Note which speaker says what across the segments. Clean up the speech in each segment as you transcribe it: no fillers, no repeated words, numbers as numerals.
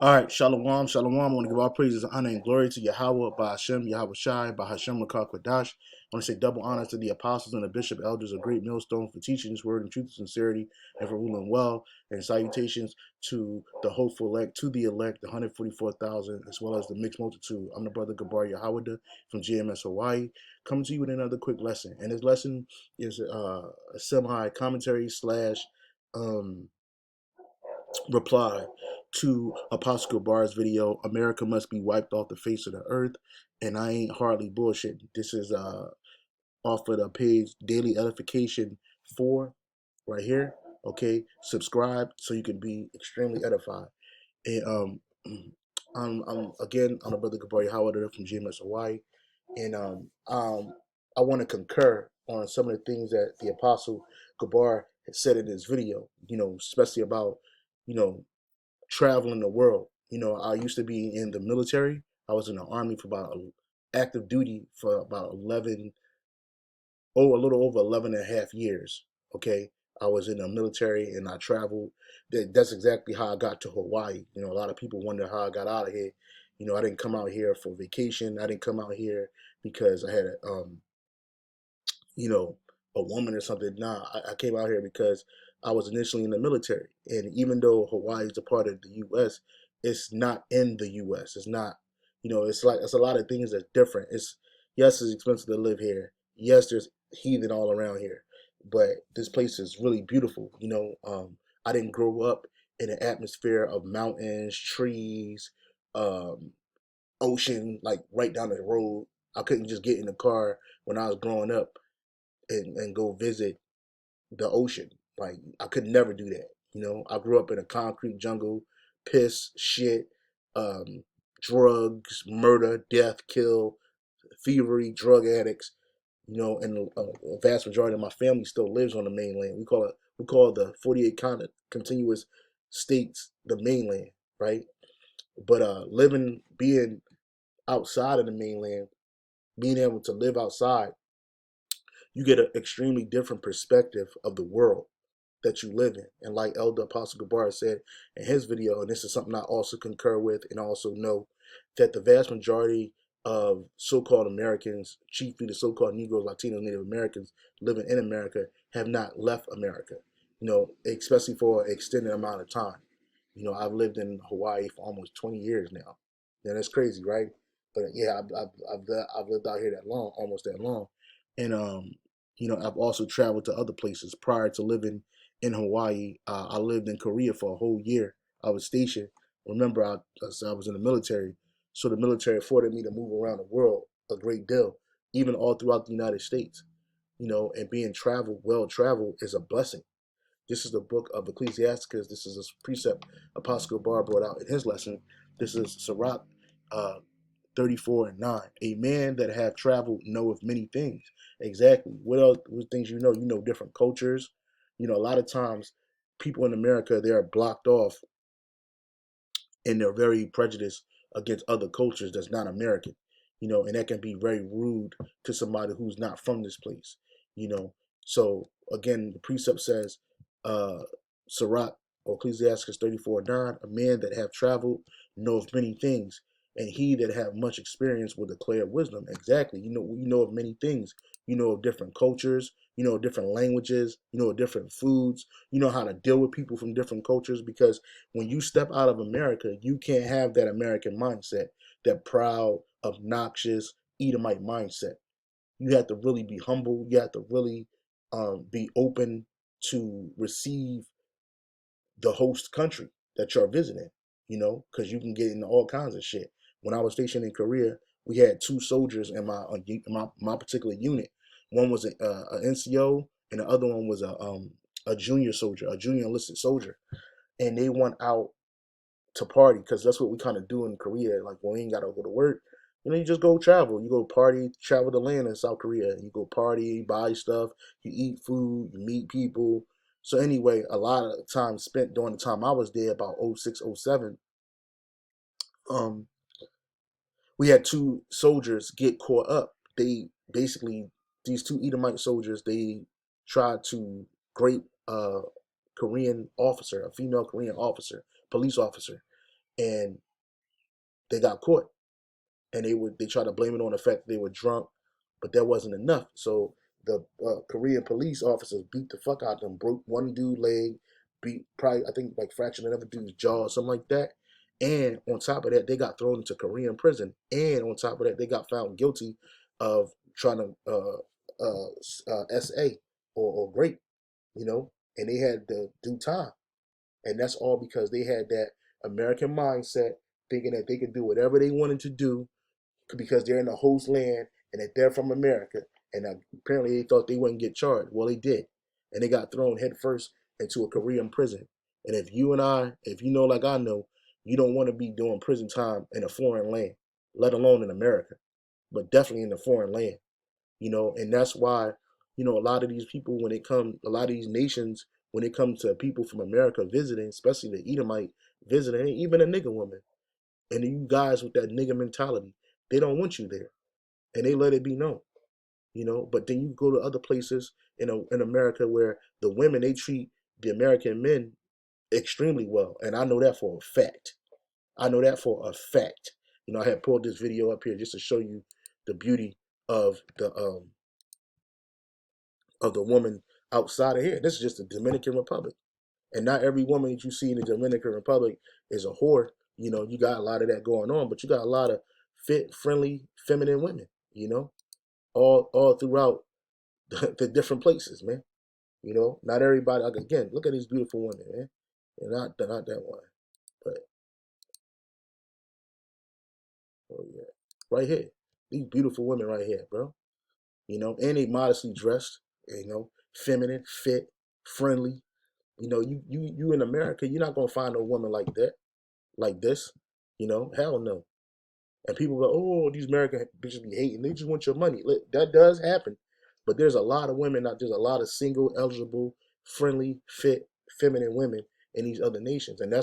Speaker 1: All right, shalom, shalom. I want to give all praises, honor, and glory to Yahweh, by Hashem, Yahweh Shai, by Hashem, Rakah Kwadash. I want to say double honor to the apostles and the bishop elders of Great Millstone for teaching this word in truth and sincerity and for ruling well. And salutations to the hopeful elect, to the elect, the 144,000, as well as the mixed multitude. I'm the brother Gabar Yahweh from GMS Hawaii, coming to you with another quick lesson. And this lesson is a semi commentary slash reply to Apostle Gabar's video, America Must Be Wiped Off the Face of the Earth. And I ain't hardly bullshitting. This is off of the page Daily Edification 4 right here. Okay, subscribe so you can be extremely edified. And I'm again, I'm a brother Gabar Howard from GMS Hawaii. And I want to concur on some of the things that the Apostle Gabar had said in his video, especially about, you know, traveling the world. I used to be in the military. I was in the army for about active duty for about 11, a little over 11 and a half years. Okay. I was in the military and I traveled. That's exactly how I got to Hawaii. A lot of people wonder how I got out of here. I didn't come out here for vacation. I didn't come out here because I had you know, a woman or something. Nah, I came out here because I was initially in the military. And even though Hawaii is a part of the U.S., it's not in the U.S. It's not, it's a lot of things that's different. Yes, it's expensive to live here. Yes, there's heathen all around here. But this place is really beautiful. I didn't grow up in an atmosphere of mountains, trees, um, ocean, like right down the road. I couldn't just get in the car when I was growing up and go visit the ocean. Like I could never do that. I grew up in a concrete jungle, piss, shit, um, drugs, murder, death, kill, thievery, drug addicts. And a vast majority of my family still lives on the mainland. We call the 48 continuous states the mainland, right? But being outside of the mainland, being able to live outside, you get an extremely different perspective of the world that you live in. And like Elder Apostle Gabar said in his video, and this is something I also concur with and also know, that the vast majority of so-called Americans, chiefly the so-called Negroes, Latinos, Native Americans living in America, have not left America, especially for an extended amount of time. I've lived in Hawaii for almost 20 years now. Yeah, that's crazy, right? But yeah, I've lived out here that long, almost that long. And I've also traveled to other places prior to living in Hawaii. I lived in Korea for a whole year. I was stationed. Remember, I was in the military, so the military afforded me to move around the world a great deal, even all throughout the United States. And being well traveled is a blessing. This is the book of Ecclesiasticus. This is a precept Apostle Bar brought out in his lesson. This is Sirach 34 and 9. A man that have traveled knoweth many things. Exactly. What else? What things you know? You know different cultures. A lot of times people in America, they are blocked off and they're very prejudiced against other cultures that's not American, and that can be very rude to somebody who's not from this place, you know. So again, the precept says, uh, Sirach or Ecclesiastes 34:9, a man that have traveled knoweth many things, and he that have much experience will declare wisdom. Exactly. You know of many things. You know of different cultures, different languages, different foods, how to deal with people from different cultures, because when you step out of America, you can't have that American mindset, that proud, obnoxious, Edomite mindset. You have to really be humble. You have to really be open to receive the host country that you're visiting, because you can get into all kinds of shit. When I was stationed in Korea, we had two soldiers in my particular unit. One was a NCO, and the other one was a junior soldier, a junior enlisted soldier, and they went out to party, because that's what we kind of do in Korea. Like when we ain't gotta go to work, you just go travel. You go party, travel the land in South Korea. You go party, buy stuff, you eat food, you meet people. So anyway, a lot of time spent during the time I was there, about '06, '07. um, we had two soldiers get caught up. They basically, these two Edomite soldiers, they tried to grape a Korean officer, a female Korean officer, police officer, and they got caught, and they tried to blame it on the fact that they were drunk, but that wasn't enough. So the Korean police officers beat the fuck out of them, broke one dude's leg, beat probably I think like fractured another dude's jaw or something like that. And on top of that, they got thrown into Korean prison. And on top of that, they got found guilty of trying to SA or rape, and they had to do time. And that's all because they had that American mindset, thinking that they could do whatever they wanted to do because they're in the host land and that they're from America. And apparently they thought they wouldn't get charged. Well, they did. And they got thrown headfirst into a Korean prison. And if you and I, if you know like I know, you don't want to be doing prison time in a foreign land, let alone in America, but definitely in a foreign land, and that's why, a lot of these people, a lot of these nations, when it comes to people from America visiting, especially the Edomite visiting, even a nigga woman, and you guys with that nigga mentality, they don't want you there, and they let it be known, But then you go to other places in America where the women they treat the American men extremely well, and I know that for a fact. I know that for a fact. I had pulled this video up here just to show you the beauty of the woman outside of here. This is just the Dominican Republic. And not every woman that you see in the Dominican Republic is a whore. You got a lot of that going on, but you got a lot of fit, friendly, feminine women, all throughout the different places, man. Not everybody, like, again, look at these beautiful women, man. And not that one. But oh yeah. Right here. These beautiful women right here, bro. And they modestly dressed, feminine, fit, friendly. You in America, you're not gonna find a woman like that, like this. Hell no. And people go, oh, these American bitches be hating. They just want your money. That does happen, but there's a lot of women. There's a lot of single, eligible, friendly, fit, feminine women in these other nations, and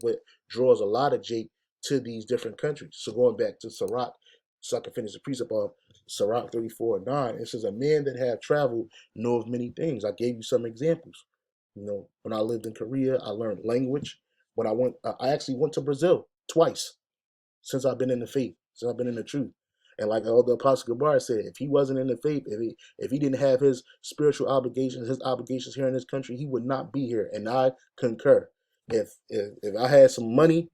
Speaker 1: what draws a lot of Jake to these different countries. So going back to Sirach, so I can finish the precept of Sirach 34:9, it says, "A man that have traveled knows many things." I gave you some examples. When I lived in Korea, I learned language. I actually went to Brazil twice since I've been in the faith, since I've been in the truth. And like the Apostle Gabar said, if he wasn't in the faith, if he didn't have his spiritual obligations, his obligations here in this country, he would not be here. And I concur. If I had some money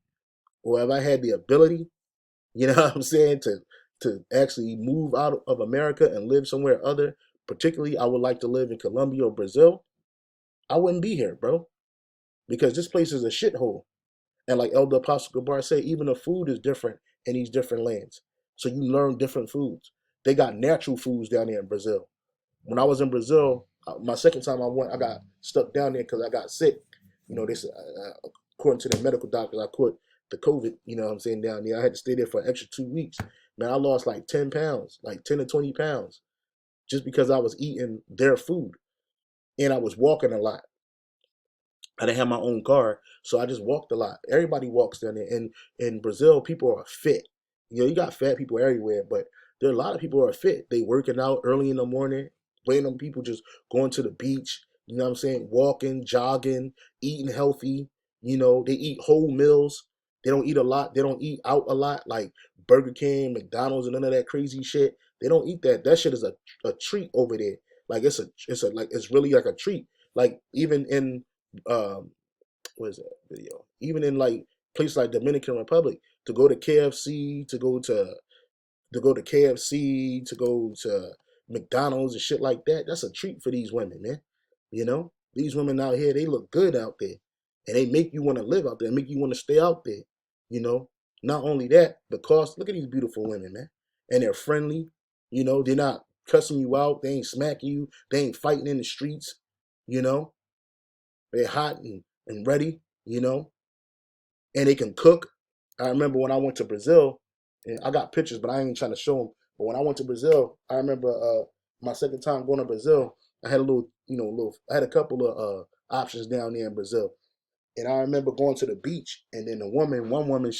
Speaker 1: or if I had the ability, you know what I'm saying, to actually move out of America and live somewhere other, particularly I would like to live in Colombia or Brazil, I wouldn't be here, bro. Because this place is a shithole. And like Elder Apostle Gabar said, even the food is different in these different lands. So you learn different foods. They got natural foods down there in Brazil. When I was in Brazil, my second time I went, I got stuck down there because I got sick. They said, according to the medical doctors, I caught the COVID, what I'm saying, down there. I had to stay there for an extra 2 weeks. Man, I lost like 10 pounds, like 10 to 20 pounds, just because I was eating their food. And I was walking a lot. I didn't have my own car, so I just walked a lot. Everybody walks down there. And in Brazil, people are fit. You got fat people everywhere, but there are a lot of people who are fit. They working out early in the morning. Random people just going to the beach. You know what I'm saying? Walking, jogging, eating healthy. They eat whole meals. They don't eat a lot. They don't eat out a lot like Burger King, McDonald's, and none of that crazy shit. They don't eat that. That shit is a treat over there. Like it's really like a treat. Like even in um what is that video? Even in like places like Dominican Republic, to go to KFC, to go to McDonald's and shit like that, that's a treat for these women, man. These women out here, they look good out there. And they make you want to live out there, make you want to stay out there. You know? Not only that, the cost, look at these beautiful women, man. And they're friendly, they're not cussing you out, they ain't smacking you, they ain't fighting in the streets, you know. They're hot and ready, and they can cook. I remember when I went to Brazil, and I got pictures, but I ain't trying to show them. But when I went to Brazil, I remember my second time going to Brazil, I had I had a couple of options down there in Brazil. And I remember going to the beach, and then one woman,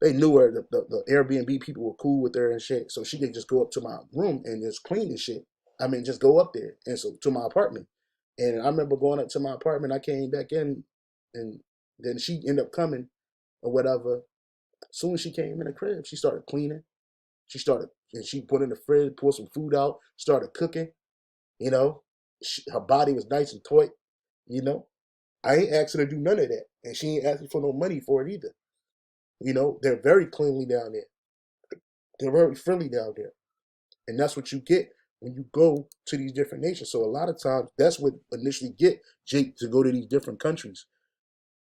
Speaker 1: they knew her. The Airbnb people were cool with her and shit, so she could just go up to my room and just clean the shit. I mean, just go up there and so to my apartment. And I remember going up to my apartment. I came back in, and then she ended up coming, or whatever. As soon as she came in the crib, she started cleaning. And she put in the fridge, poured some food out, started cooking. You know, her body was nice and taut. You know, I ain't asking her to do none of that, and she ain't asking for no money for it either. You know, they're very cleanly down there. They're very friendly down there, and that's what you get when you go to these different nations. So a lot of times, that's what initially get Jake to go to these different countries.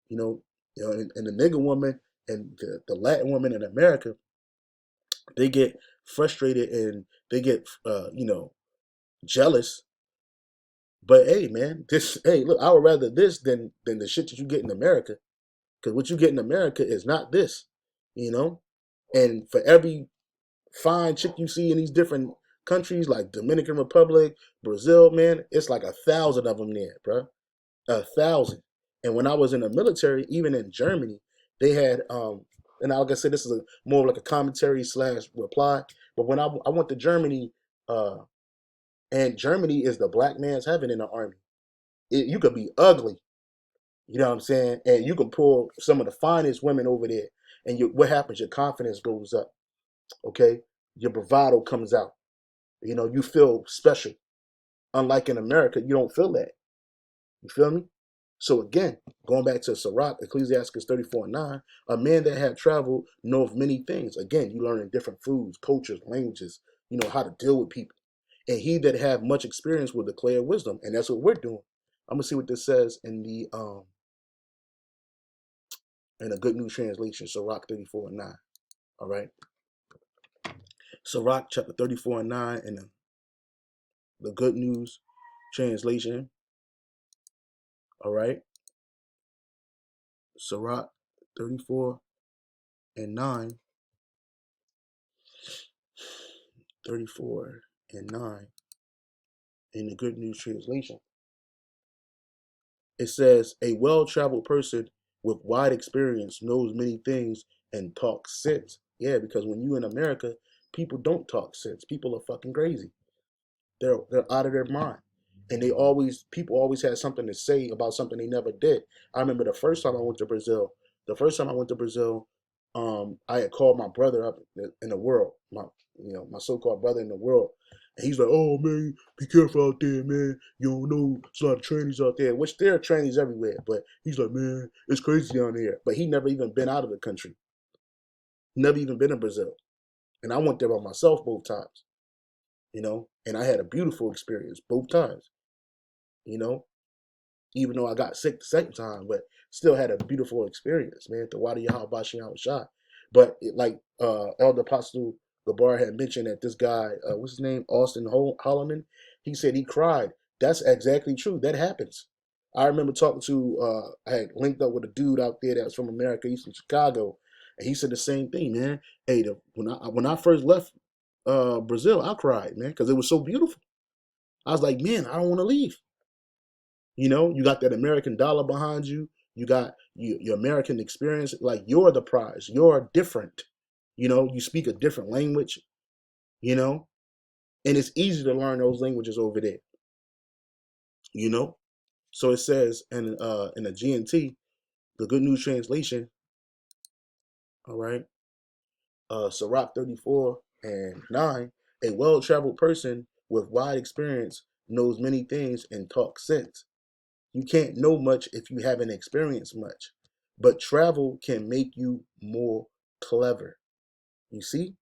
Speaker 1: You know, and the nigga woman and the Latin woman in America, they get frustrated and they get jealous. But hey, man, hey, look, I would rather this than the shit that you get in America. Because what you get in America is not this, you know. And for every fine chick you see in these different countries like Dominican Republic, Brazil, man, it's like 1,000 of them there, bro. 1,000. And when I was in the military, even in Germany, they had and like I said, this is more like a commentary slash reply. But when I went to Germany, uh, and Germany is the black man's heaven in the army. You could be ugly, you know what I'm saying, and you can pull some of the finest women over there, and what happens? Your confidence goes up. Okay, your bravado comes out. You know, you feel special. Unlike in America, you don't feel that. You feel me? So again, going back to Sirach, Ecclesiastes 34:9, a man that had traveled knoweth many things. Again, you learn different foods, cultures, languages, you know, how to deal with people. And he that have much experience will declare wisdom. And that's what we're doing. I'm gonna see what this says in a good news translation, Sirach 34:9. All right. Sirach chapter 34:9 in the good news translation. All right. Sirach 34:9. 34:9 in the Good News Translation. It says, a well traveled person with wide experience knows many things and talks sense. Yeah, because when you in America, people don't talk sense. People are fucking crazy. They're out of their mind. And people always had something to say about something they never did. I remember the first time I went to Brazil. The first time I went to Brazil, I had called my brother up in the world, my so-called brother in the world, and he's like, "Oh man, be careful out there, man. You don't know, there's a lot of trannies out there." Which there are trannies everywhere, but he's like, "Man, it's crazy down here." But he never even been out of the country, never even been to Brazil, and I went there by myself both times, and I had a beautiful experience both times, you know. Even though I got sick the second time, but still had a beautiful experience, man. The Wadi Yahabashi was shot. But Elder Apostle Gabar had mentioned that this guy, what's his name, Austin Holloman, he said he cried. That's exactly true. That happens. I remember talking to, I had linked up with a dude out there that was from America, he's from Chicago, and he said the same thing, man. Hey, when I first left Brazil, I cried, man, because it was so beautiful. I was like, man, I don't want to leave. You got that American dollar behind you. You got your American experience. Like, you're the prize. You're different. You speak a different language, you know, and it's easy to learn those languages over there, you know. So it says in the GNT, the Good News Translation, all right, Sirach 34:9, a well-traveled person with wide experience knows many things and talks sense. You can't know much if you haven't experienced much. But travel can make you more clever. You see?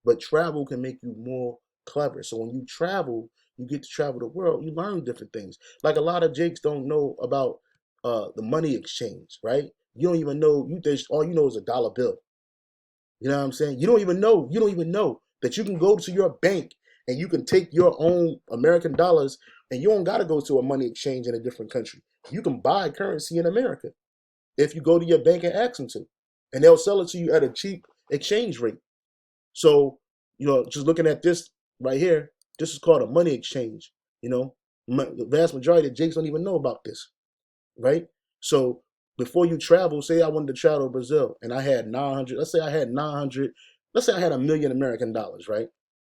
Speaker 1: But travel can make you more clever. So when you travel, you get to travel the world, you learn different things. Like a lot of Jakes don't know about the money exchange, right? You don't even know, all you know is a dollar bill. You know what I'm saying? You don't even know that you can go to your bank and you can take your own American dollars and you don't got to go to a money exchange in a different country. You can buy currency in America if you go to your bank and ask them to. And they'll sell it to you at a cheap exchange rate. So, just looking at this right here, this is called a money exchange. The vast majority of Jakes don't even know about this, right? So before you travel, say I wanted to travel to Brazil and I had 900, let's say I had 900, let's say I had $1 million, right?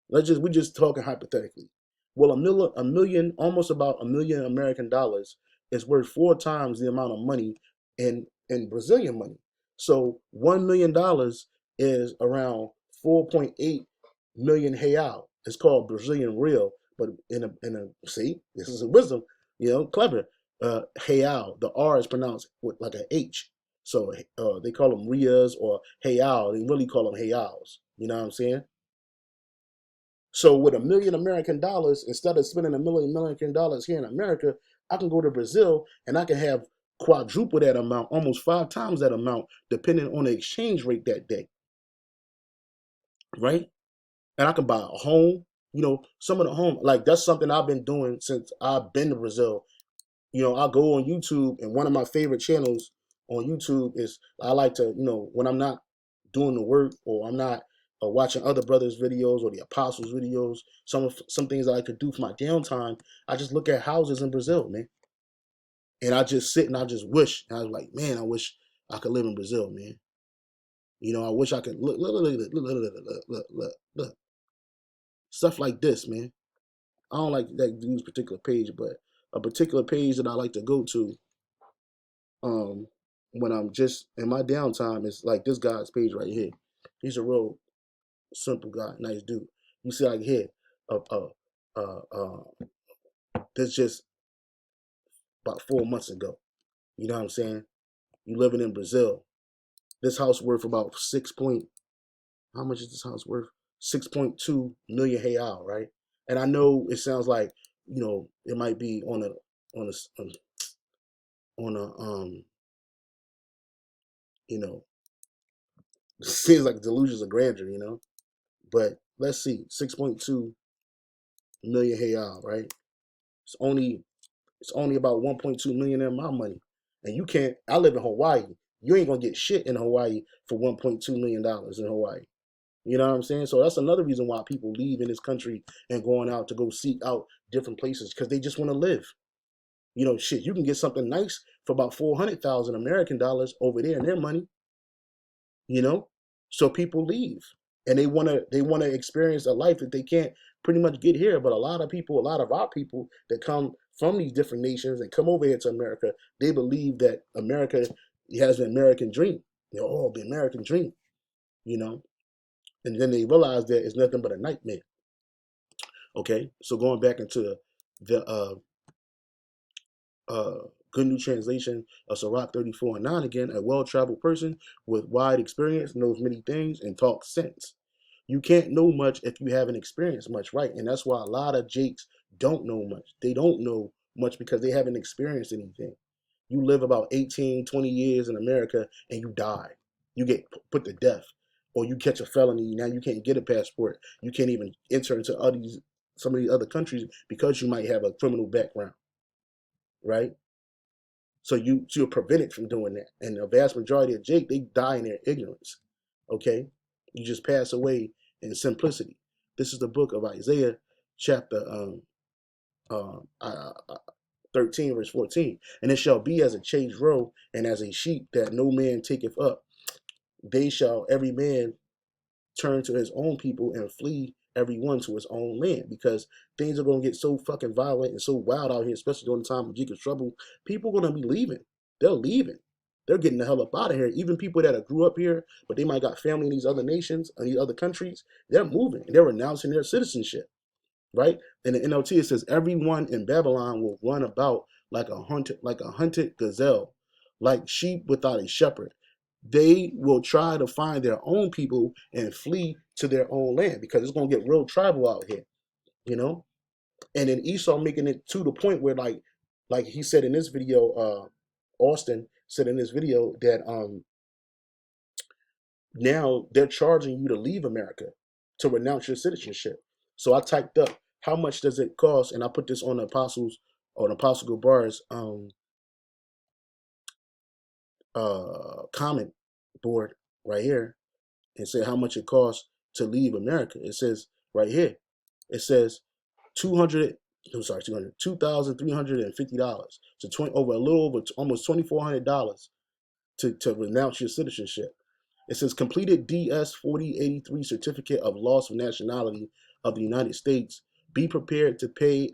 Speaker 1: We're just talking hypothetically. Well, a million, almost about $1 million American dollars is worth 4 times the amount of money in Brazilian money. So $1 million is around 4.8 million real. It's called Brazilian real, but in a see, this is a wisdom, clever. Real, the R is pronounced with like a H. So they call them Rias or Real. They really call them Reals. You know what I'm saying? So with $1 million American, instead of spending $1 million American here in America, I can go to Brazil and I can have quadruple that amount, almost 5 times that amount, depending on the exchange rate that day, right? And I can buy a home. Some of the home, like that's something I've been doing since I've been to Brazil. I go on YouTube, and one of my favorite channels on YouTube is I like to, when I'm not doing the work or I'm not watching other brothers' videos or the apostles' videos, some things that I could do for my downtime, I just look at houses in Brazil, man. And I just sit and I just wish. And I was like, man, I wish I could live in Brazil, man. I wish I could look. Stuff like this, man. I don't like that dude's particular page, but a particular page that I like to go to um when I'm just in my downtime is like this guy's page right here. He's a real simple guy, nice dude. You see like here, uh uh this just about 4 months ago. You know what I'm saying? You living in Brazil. This house worth about how much is this house worth? 6.2 million real, right? And I know it sounds like, it might be on a on a you know, seems like delusions of grandeur. But let's see, 6.2 million real, right? It's only it's only about 1.2 million in my money. And you can't I live in Hawaii. You ain't gonna get shit in Hawaii for $1.2 million in Hawaii. You know what I'm saying? So that's another reason why people leave in this country and going out to go seek out different places because they just want to live. Shit, you can get something nice for about 400,000 American dollars over there in their money. you know so people leave, and they want to experience a life that they can't pretty much get here. But a lot of our people that come from these different nations and come over here to America, they believe that America has an American dream. The American dream, you know and then they realize that it's nothing but a nightmare. Okay, so going back into the uh, Good New Translation of Sirach 34:9 again, a well traveled person with wide experience knows many things and talks sense. You can't know much if you haven't experienced much, right? And that's why a lot of Jakes don't know much. They don't know much because they haven't experienced anything. You live about 18, 20 years in America and you die. You get put to death. Or you catch a felony. Now you can't get a passport. You can't even enter into some of these other countries because you might have a criminal background, right? So you're prevented from doing that. And the vast majority of Jake, they die in their ignorance. Okay? You just pass away in simplicity. This is the book of Isaiah, chapter uh, uh, uh, 13, verse 14. And it shall be as a changed roe and as a sheep that no man taketh up. They shall every man turn to his own people and flee everyone to his own land, because things are going to get so fucking violent and so wild out here, especially during the time of Jacob's trouble. People are going to be leaving. They're leaving. They're getting the hell up out of here. Even people that have grew up here, but they might got family in these other nations and these other countries, they're moving and they're renouncing their citizenship, right? In the NLT, it says everyone in Babylon will run about like a hunted gazelle, like sheep without a shepherd. They will try to find their own people and flee to their own land because it's gonna get real tribal out here, you know. And then Esau making it to the point where, like he said in this video, Austin said in this video that now they're charging you to leave America, to renounce your citizenship. So I typed up how much does it cost, and I put this on the Apostle Gabar's comment board right here, and say how much it costs to leave America. It says right here, it says 200. I'm sorry, 200, $2,350 to 20 over a little over almost $2,400 to renounce your citizenship. It says completed DS 4083 certificate of loss of nationality of the United States. Be prepared to pay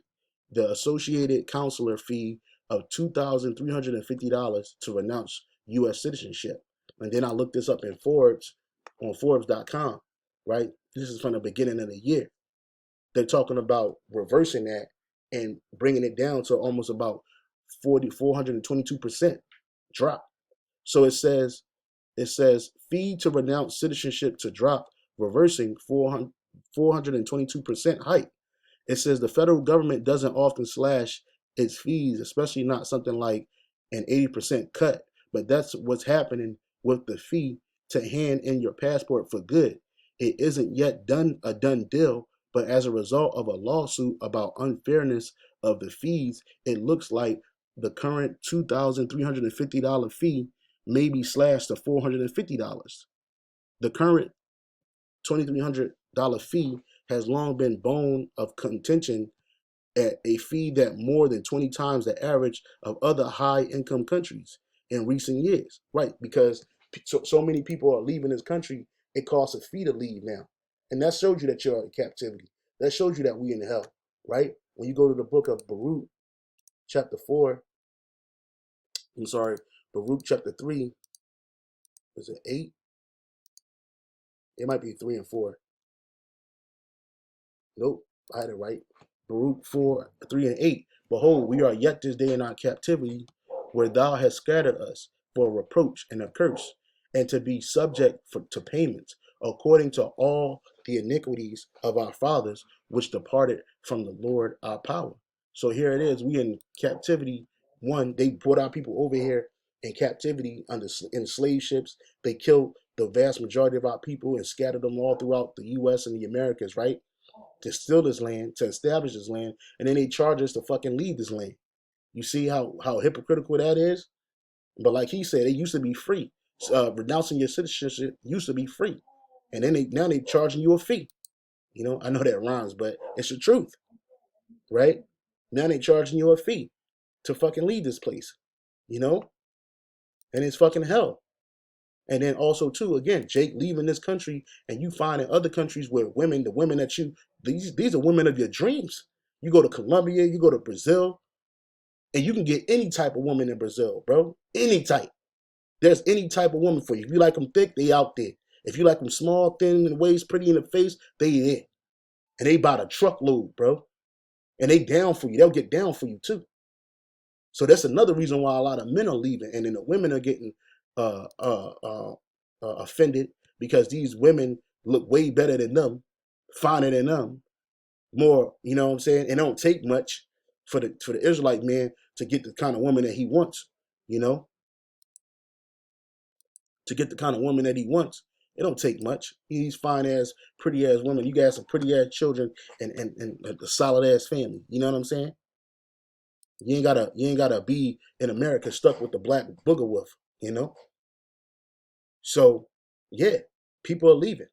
Speaker 1: the associated counselor fee of $2,350 to renounce U.S. citizenship. And then I looked this up in Forbes, on Forbes.com, right? This is from the beginning of the year. They're talking about reversing that and bringing it down to almost about 422% drop. So it says fee to renounce citizenship to drop, reversing 422% hike. It says the federal government doesn't often slash its fees, especially not something like an 80% cut. But that's what's happening with the fee to hand in your passport for good. It isn't yet a done deal, but as a result of a lawsuit about unfairness of the fees, it looks like the current $2,350 fee may be slashed to $450. The current $2,300 fee has long been bone of contention at a fee that more than 20 times the average of other high income countries in recent years. Right, because so many people are leaving this country, it costs a fee to leave now. And that shows you that you're in captivity. That shows you that we in hell, right? When you go to the book of Baruch, chapter 4, I'm sorry, Baruch chapter 3, is it 8? It might be 3 and 4. Nope, I had it right. Baruch 4, 3 and 8. Behold, we are yet this day in our captivity, where thou hast scattered us for a reproach and a curse, and to be subject to payments, according to all the iniquities of our fathers, which departed from the Lord our power. So here it is. We in captivity. One, they brought our people over here in captivity in slave ships. They killed the vast majority of our people and scattered them all throughout the U.S. and the Americas, right? To steal this land, to establish this land, and then they charge us to fucking leave this land. You see how hypocritical that is? But like he said, it used to be free. Renouncing your citizenship used to be free, and then now they charging you a fee. You know, I know that rhymes, but it's the truth, right? Now they charging you a fee to fucking leave this place, you know, and it's fucking hell. And then also too, again, Jake leaving this country, and you find in other countries where women, the women that these are women of your dreams. You go to Colombia, you go to Brazil, and you can get any type of woman in Brazil, bro. Any type. There's any type of woman for you. If you like them thick, they out there. If you like them small, thin in the waist, pretty in the face, they there. And they bought a truckload, bro. And they down for you. They'll get down for you too. So that's another reason why a lot of men are leaving, and then the women are getting offended because these women look way better than them, finer than them, more. You know what I'm saying? It don't take much for the Israelite man to get the kind of woman that he wants. You know, to get the kind of woman that he wants, it don't take much. He's fine as, pretty as women. You got some pretty ass children and a solid ass family. You know what I'm saying? You ain't gotta be in America stuck with the black booger wolf, you know? So yeah, people are leaving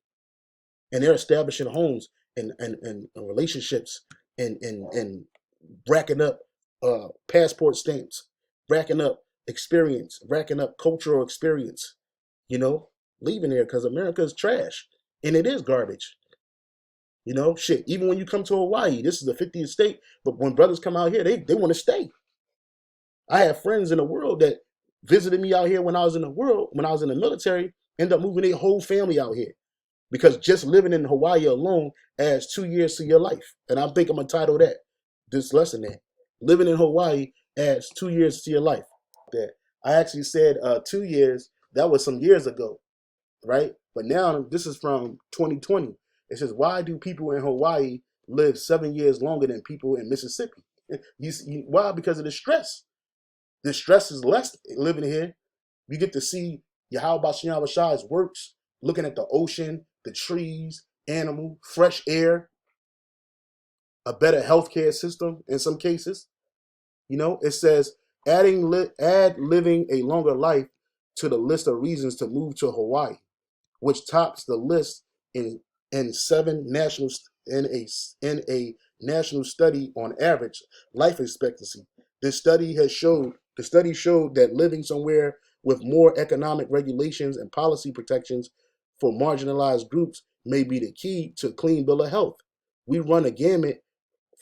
Speaker 1: and they're establishing homes and relationships and racking up passport stamps, racking up experience, racking up cultural experience, you know, leaving there because America is trash. And it is garbage. You know, shit, even when you come to Hawaii, this is the 50th state, but when brothers come out here, they want to stay. I have friends in the world that visited me out here when I was in the military, end up moving their whole family out here. Because just living in Hawaii alone adds 2 years to your life. And I think I'm gonna title this lesson there. Living in Hawaii adds 2 years to your life. That I actually said 2 years, that was some years ago, right? But now this is from 2020. It says, why do people in Hawaii live 7 years longer than people in Mississippi? Why? Because of the stress. The stress is less living here. You get to see Yahweh Shem Shai's works, looking at the ocean, the trees, animal, fresh air, a better healthcare system in some cases. You know, it says add living a longer life to the list of reasons to move to Hawaii, which tops the list in in seven national in a national study on average life expectancy. The study showed that living somewhere with more economic regulations and policy protections for marginalized groups may be the key to a clean bill of health. We run a gamut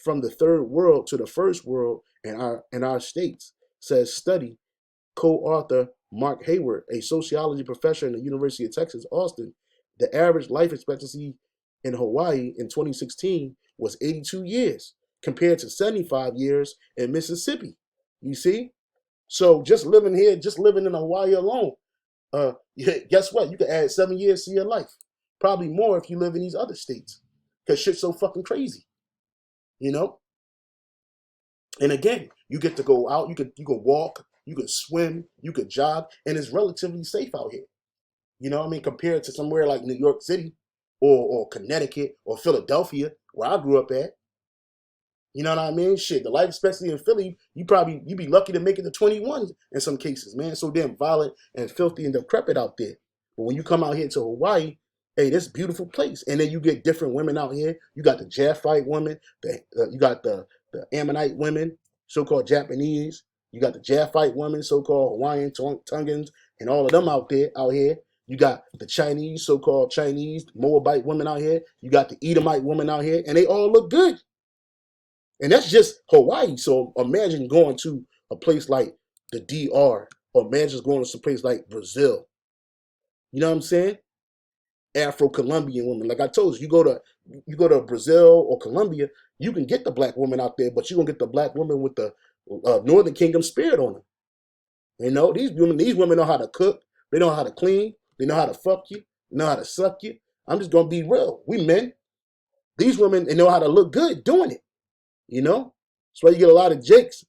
Speaker 1: from the third world to the first world in our states, says study co-author Mark Hayward, a sociology professor in the University of Texas, Austin, the average life expectancy in Hawaii in 2016 was 82 years compared to 75 years in Mississippi. You see? So just living here, just living in Hawaii alone, guess what? You could add 7 years to your life. Probably more if you live in these other states. Because shit's so fucking crazy. You know? And again, you get to go out, you can walk, you can swim, you can jog, and it's relatively safe out here. You know what I mean? Compared to somewhere like New York City or Connecticut or Philadelphia, where I grew up at. You know what I mean? Shit, the life expectancy in Philly, you be lucky to make it to 21 in some cases, man. It's so damn violent and filthy and decrepit out there. But when you come out here to Hawaii, hey, this beautiful place. And then you get different women out here. You got the Japhite women, you got the Ammonite women, so-called Japanese. You got the Japhite women, so-called Hawaiian, Tongans, and all of them out here. You got the Chinese, so-called Chinese, Moabite women out here. You got the Edomite women out here, and they all look good. And that's just Hawaii. So imagine going to a place like the DR, or imagine going to some place like Brazil. You know what I'm saying? Afro-Colombian women. Like I told you, you go to Brazil or Colombia, you can get the black woman out there, but you're gonna get the black woman with the Northern Kingdom spirit on them. You know, these women know how to cook, they know how to clean, they know how to fuck you, they know how to suck you. I'm just gonna be real. We men, these women, they know how to look good doing it. You know? That's why you get a lot of Jakes.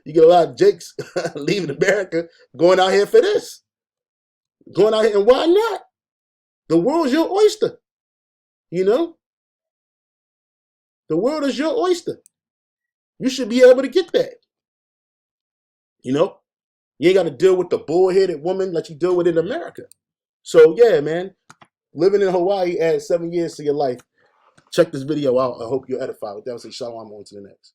Speaker 1: You get a lot of Jakes leaving America, going out here for this. Going out here, and why not? The world's your oyster. You know? The world is your oyster. You should be able to get that. You know? You ain't got to deal with the bullheaded woman like you deal with in America. So, yeah, man. Living in Hawaii adds 7 years to your life. Check this video out. I hope you're edified. With that, I'll say shalom on to the next.